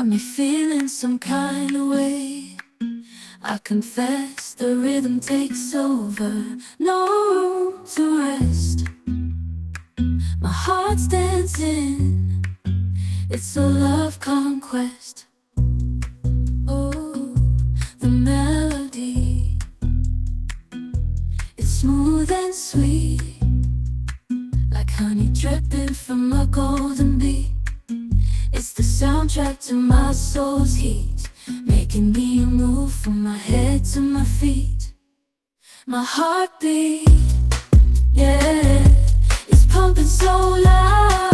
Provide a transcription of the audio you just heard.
me feeling some kind of way. I confess the rhythm takes over, no room to rest. My heart's dancing, it's a love conquest. Oh, the melody, it's smooth and sweet, like honey dripping from a golden bee. It's the soundtrack to my soul's heat, making me move from my head to my feet. My heartbeat, yeah, it's pumping so loud.